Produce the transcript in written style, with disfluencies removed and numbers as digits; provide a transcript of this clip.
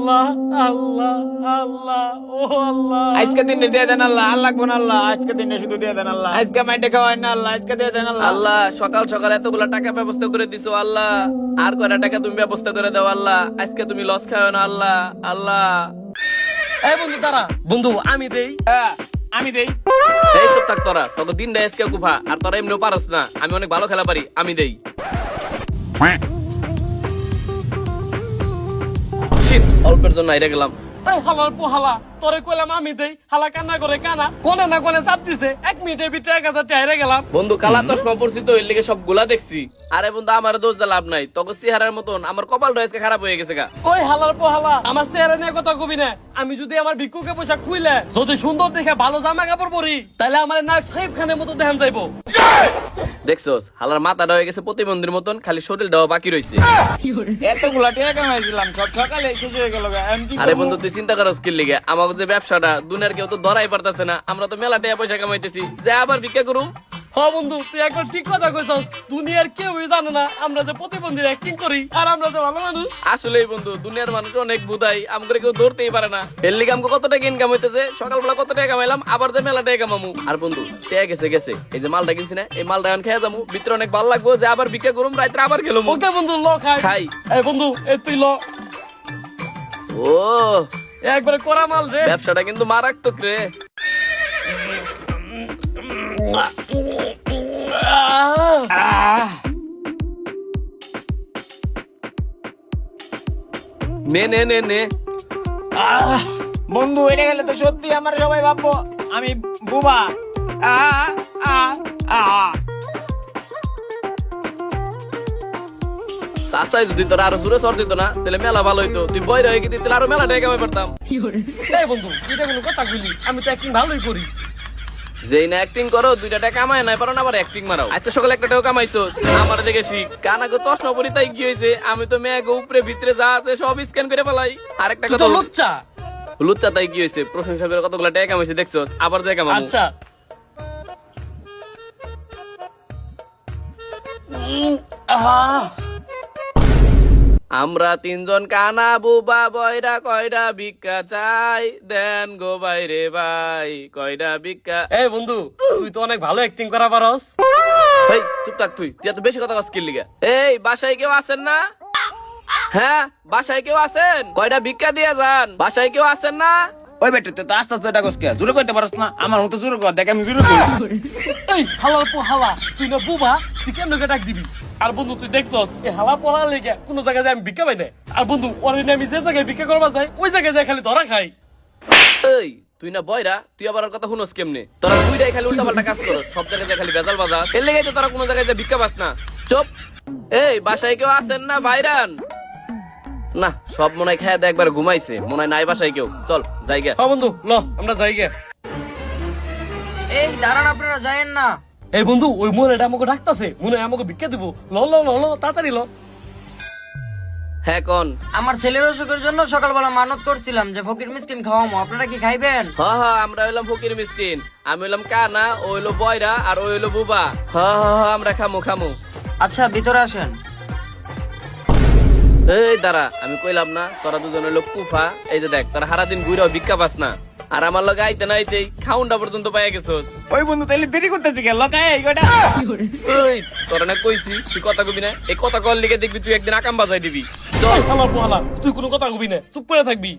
আল্লাহ আল্লাহ আল্লাহ ও আল্লাহ, আজকে দিনে দিয়ে দেন আল্লাহ, আর লাগবো না আল্লাহ, আজকে দিনে শুধু দিয়ে দেন আল্লাহ, আজকে মাইটে খাওয়াই না আল্লাহ, আজকে দিয়ে দেন আল্লাহ। আল্লাহ সকাল সকাল এতগুলা টাকা ব্যবস্থা করে দিছো আল্লাহ, আর কয়টা টাকা তুমি ব্যবস্থা করে দাও আল্লাহ, আজকে তুমি লস খাও না আল্লাহ। আল্লাহ এই বন্ধু দাঁড়া, বন্ধু আমি দেই। হ্যাঁ, আমি দেই। এই চুপ থাক তোরা, তোকে দিন দেয় আজকে কুফা, আর তোরা এমনিও পারস না, আমি অনেক ভালো খেলা পারি, আমি দেই। শীত অল্পের জন্য আইরে গেলাম। এই হালার পোহালা, তোরে কইলাম আমি দেই, হালা কান্না করে কানা কোনে না কোনে চাপ দিছে, 1 মিনিটের ভিতরে 1000 টাকা হেরে গেলাম। বন্ধু কালা চশমা পড়ছি তো এর লিগে সব গুলা দেখছি। আরে বন্ধু আমার দোষ দা লাভ নাই, তোকে চেহারার মতন আমার কপালটা আজকে খারাপ হয়ে গেছে গা। ওই হালার পোহালা, আমার চেহারা নিয়ে কথা কবি না। আমি যদি আমার ভিক্ষুকে পয়সা খুইলে যদি সুন্দর দেখে ভালো জামা কাপড় পরি, তাহলে আমার নাক সাহেব খানের মতো দেখান যাইবো। দেখছস হালার মাথাটা হয়ে গেছে প্রতিবন্ধীর মতন, খালি শরীরটাও বাকি রইছে। এতগুলা টাকা কামাইছিলাম, সব সকালে শেষ হয়ে গেল গা। আমি কি আরে করবো? বন্ধু তুই চিন্তা করস কি লিগে, আমাদের যে ব্যবসাটা দুনিয়ার কেউ তো ধরাই পারতাছে না, আমরা তো মেলা টাকা পয়সা কামাইতেছি, যে আবার ভিক্ষা করুম। হ বন্ধু, তুই একবার ঠিক কথা কইছস। দুনিয়ার কেউই জানে না আমরা যে প্রতিবন্ধীর অ্যাক্টিং করি, আর আমরা যে ভালো মানুষ। আসলেই বন্ধু দুনিয়ার মানুষ অনেক বুধাই, আমাকে কেউ ধরতেই পারে না। এর লিগে আমাকে কত টাকা ইনকাম হইতেছে, সকালবেলা কত টাকা কামাইলাম, আবার যে মেলা টাকা কামামু। আর বন্ধু টাকা গেছে গেছে, এই যে মালটা কিনছি না, এই মালটা এখন খেয়ে যাবো, ভিতরে অনেক ভালো লাগবো, যে আবার ভিক্ষা করুম, রাত্রে আবার গেলাম। ওকে বন্ধু, ল খাই খাই। এই বন্ধু, এই তুই ল, ও একবারে করা মাল রে। ব্যবসাটা কিন্তু মারাত্মক রে। আহ, নে নে নে নে। বন্ধু এটা গেলে তো সত্যি আমার সবাই ভাববো আমি বুবা। আহ, আহ, আহ। চাচাই যদি তোর আরো জোরে সর দিত না, তাহলে মেলা ভালো হইতো, তুই বই রয়ে গেলি, তাহলে আরো মেলা টাকা কামাই পারতাম। এই বন্ধু, এটা কোনো কথা কইলি? আমি তো অ্যাক্টিং ভালোই করি। যেই না অ্যাক্টিং করো, 2টা টাকা কামায় নাই পারো না, আবার অ্যাক্টিং মারাও। আচ্ছা সকালে 1 টাকা কামাইছো, আমার দেখে শিখ। কানাগো চশমা পরি তাই কি হয়েছে, আমি তো মেয়েগো উপরে ভিতরে যা আছে সব স্ক্যান করে ফেলাই। আরেকটা তুই কথা তো লুচ্চা। লুচ্চা তাই কি হয়েছে, প্রশংসা করে কতগুলো টাকা কামাইছে দেখছো, আবার যে কামাবো। আচ্ছা আহ, আমরা 3 জন কানা বুবা বয়রা, কয়টা ভিক্ষা চাই দেন গো বাইরে ভাই, কয়টা ভিক্ষা। এই বন্ধু, তুই তো অনেক ভালো অ্যাক্টিং করা পারস। এই চুপ থাক, তুই তুই এত বেশি কথা স্কিল লিগা। এই বাসায় কেউ আছেন না? হ্যাঁ বাসায় কেউ আছেন? কয়টা ভিক্ষা দিয়ে যান, বাসায় কেউ আছেন না? ওই বেটা তুই তো আস্তে আস্তে টাকা কে জোরে করতে পারস না, আমার মতো জোরে কর, দেখ আমি জোরে করি। এই হালার পোহালা, তুই না বুবা, তুই কেমন ডাক দিবি? আর বন্ধু তুই দেখছস, এই হালা পোহালা লেগে কোন জায়গায় যায় আমি ভিক্ষা পাই না। আর বন্ধু ওরে নিয়ে আমি যে জায়গায় ভিক্ষা করবা যাই, ওই জায়গায় যাই খালি ধরা খাই। এই তুই না বয়রা, তুই আবার আর কথা শুনোস কেমনে? তোরা দুইটাই খালি উল্টা পাল্টা কাজ করস, সব জায়গায় যায় খালি বেজাল বাজাস, এর লেগে তো তোরা কোনো জায়গায় যায় ভিক্ষা পাস না। চুপ। এই বাসায় কেউ আছেন না ভাইরান? না সব মনে হয় খেয়ে দেয় একবার ঘুমাইছে, মনে হয় নাই বাসায় কেউ। চল জায়গা। হ্যাঁ বন্ধু ল, আমরা যাই গে। এই দাঁড়ান, আপনারা যায়েন না। এই বন্ধু, ওই মহিলাটা আমাকে ডাকতাছে, মনে হয় আমাকে ভিক্ষা দিব। ল ল ল ল, তাড়াতাড়ি ল। হ্যাঁ কোন? আমার ছেলের অসুখের জন্য সকালবেলা মানত করছিলাম যে ফকির মিসকিন খাওয়ামো, আপনারা কি খাইবেন? হ হ, আমরা হইলাম ফকির মিসকিন, আমি হইলাম কানা, ও হইলো বয়রা, আর ও হইলো বুবা। হ হ হ, আমরা খামু খামু। আচ্ছা ভিতরে আসেন। এই দাঁড়া, আমি কইলাম না তোরা দুজন হইলো কুফা, এই যে দেখ তোরা সারাদিন ঘুরেও ভিক্ষা পাস না, আর আমার লগে আইতে না আইতেই খাউনটা পর্যন্ত পাইয়া গেছোস। ওই বন্ধু তাইলে দেরি করতেছি কে লকায় এই কটা। ওই তোরা না কইছি তুই কথা কবি না, এই কথা কল লিগে দেখবি তুই একদিন আকাম বাজাই দিবি। চল। হালার পোহালা, তুই কোনো কথা কবি না, চুপ করে থাকবি।